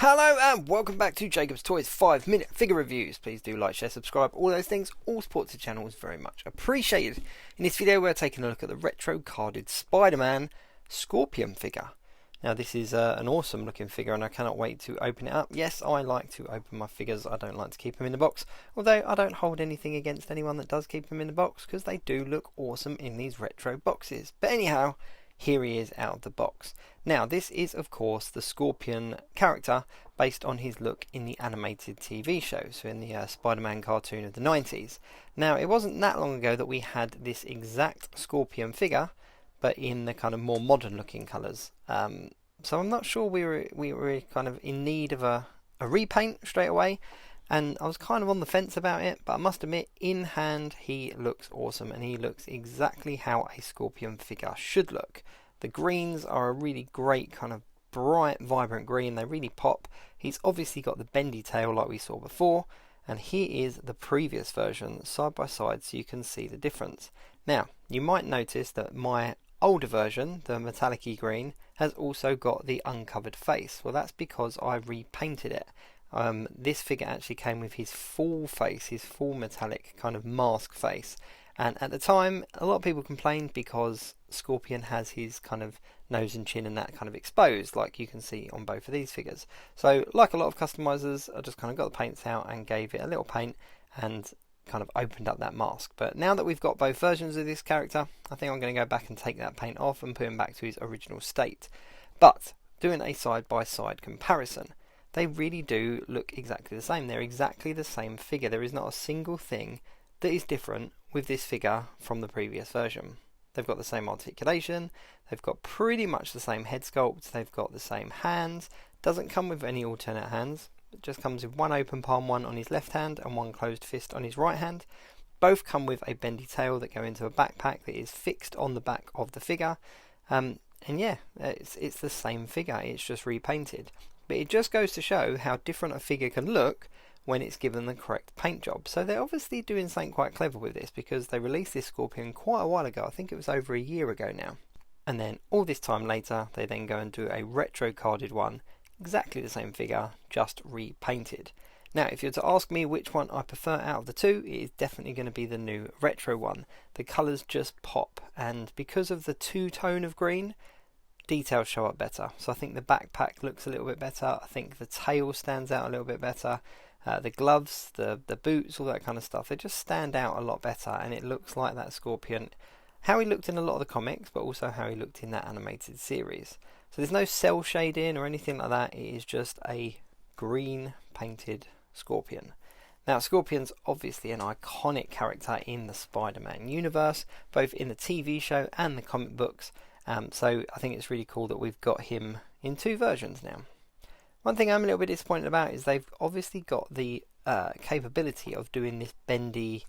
Hello and welcome back to Jacob's Toys 5-minute figure reviews. Please do like, share, subscribe, all those things. All support to the channel is very much appreciated. In this video we're taking a look at the retro carded Spider-Man Scorpion figure. Now this is an awesome looking figure and I cannot wait to open it up. Yes, I like to open my figures, I don't like to keep them in the box. Although I don't hold anything against anyone that does keep them in the box because they do look awesome in these retro boxes. But anyhow, here he is out of the box. Now this is of course the Scorpion character based on his look in the animated TV show, so in the Spider-Man cartoon of the 90s. Now it wasn't that long ago that we had this exact Scorpion figure but in the kind of more modern looking colours. So I'm not sure we were kind of in need of a repaint straight away, and I was kind of on the fence about it, but I must admit in hand he looks awesome and he looks exactly how a Scorpion figure should look. The greens are a really great kind of bright vibrant green, they really pop. He's obviously got the bendy tail like we saw before, and here is the previous version side by side so you can see the difference. Now you might notice that my older version, the metallic-y green, has also got the uncovered face. Well, that's because I repainted it. This figure actually came with his full face, his full metallic kind of mask face, and at the time a lot of people complained because Scorpion has his kind of nose and chin and that kind of exposed, like you can see on both of these figures. So like a lot of customizers, I just kind of got the paints out and gave it a little paint and kind of opened up that mask. But now that we've got both versions of this character, I think I'm going to go back and take that paint off and put him back to his original state. But doing a side by side comparison, they really do look exactly the same. They're exactly the same figure. There is not a single thing that is different with this figure from the previous version. They've got the same articulation, they've got pretty much the same head sculpt, they've got the same hands. Doesn't come with any alternate hands, it just comes with one open palm, one on his left hand and one closed fist on his right hand. Both come with a bendy tail that go into a backpack that is fixed on the back of the figure. And yeah, it's the same figure, it's just repainted. But it just goes to show how different a figure can look when it's given the correct paint job. So they're obviously doing something quite clever with this, because they released this Scorpion quite a while ago. I think it was over a year ago now. And then all this time later they then go and do a retro carded one, exactly the same figure, just repainted. Now if you're to ask me which one I prefer out of the two, it is definitely going to be the new retro one. The colours just pop, and because of the two-tone of green, details show up better. So I think the backpack looks a little bit better, I think the tail stands out a little bit better. The gloves, the boots, all that kind of stuff, they just stand out a lot better, and it looks like that Scorpion, how he looked in a lot of the comics, but also how he looked in that animated series. So there's no cell shading or anything like that, it is just a green painted Scorpion. Now Scorpion's obviously an iconic character in the Spider-Man universe, both in the TV show and the comic books, so I think it's really cool that we've got him in two versions now. One thing I'm a little bit disappointed about is they've obviously got the capability of doing this bendy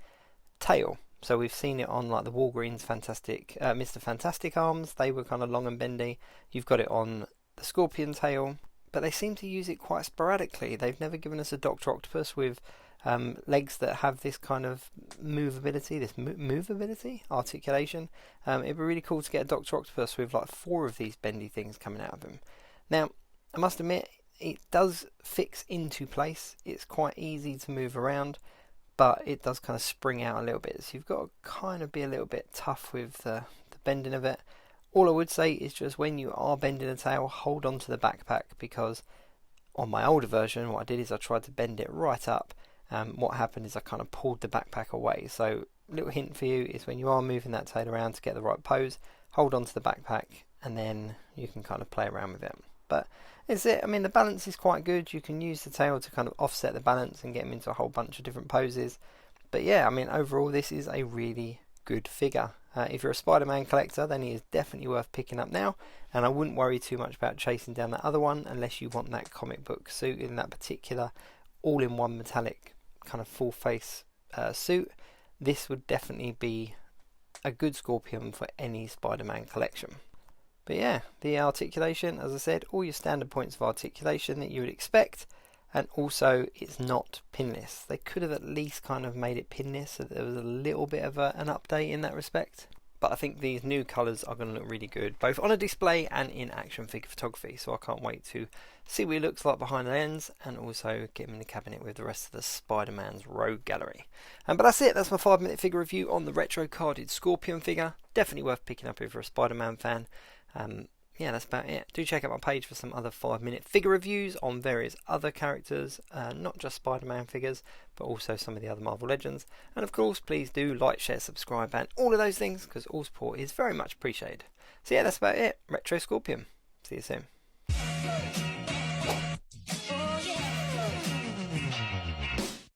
tail. So we've seen it on like the Walgreens Mr. Fantastic arms, they were kind of long and bendy. You've got it on the Scorpion tail, but they seem to use it quite sporadically. They've never given us a Dr. Octopus with legs that have this kind of movability, articulation. It'd be really cool to get a Dr. Octopus with like 4 of these bendy things coming out of him. Now I must admit, it does fix into place, it's quite easy to move around, but it does kind of spring out a little bit, so you've got to kind of be a little bit tough with the bending of it. All I would say is just when you are bending the tail, hold on to the backpack, because on my older version what I did is I tried to bend it right up, and what happened is I kind of pulled the backpack away. So little hint for you is when you are moving that tail around to get the right pose, hold on to the backpack and then you can kind of play around with it. But it's it. I mean, the balance is quite good. You can use the tail to kind of offset the balance and get him into a whole bunch of different poses. But yeah, I mean, overall this is a really good figure. If you're a Spider-Man collector, then he is definitely worth picking up now, and I wouldn't worry too much about chasing down that other one unless you want that comic book suit in that particular all-in-one metallic kind of full face suit. This would definitely be a good Scorpion for any Spider-Man collection. But yeah, the articulation, as I said, all your standard points of articulation that you would expect, and also it's not pinless. They could have at least kind of made it pinless so that there was a little bit of an update in that respect. but I think these new colours are going to look really good, both on a display and in action figure photography. So I can't wait to see what he looks like behind the lens, and also get him in the cabinet with the rest of the Spider-Man's Rogue Gallery. But that's it. That's my 5-minute figure review on the retro carded Scorpion figure. Definitely worth picking up if you're a Spider-Man fan. Yeah, that's about it. Do check out my page for some other 5-minute figure reviews on various other characters, not just Spider-Man figures, but also some of the other Marvel Legends. And of course, please do like, share, subscribe, and all of those things, because all support is very much appreciated. So yeah, that's about it. Retro Scorpion. See you soon.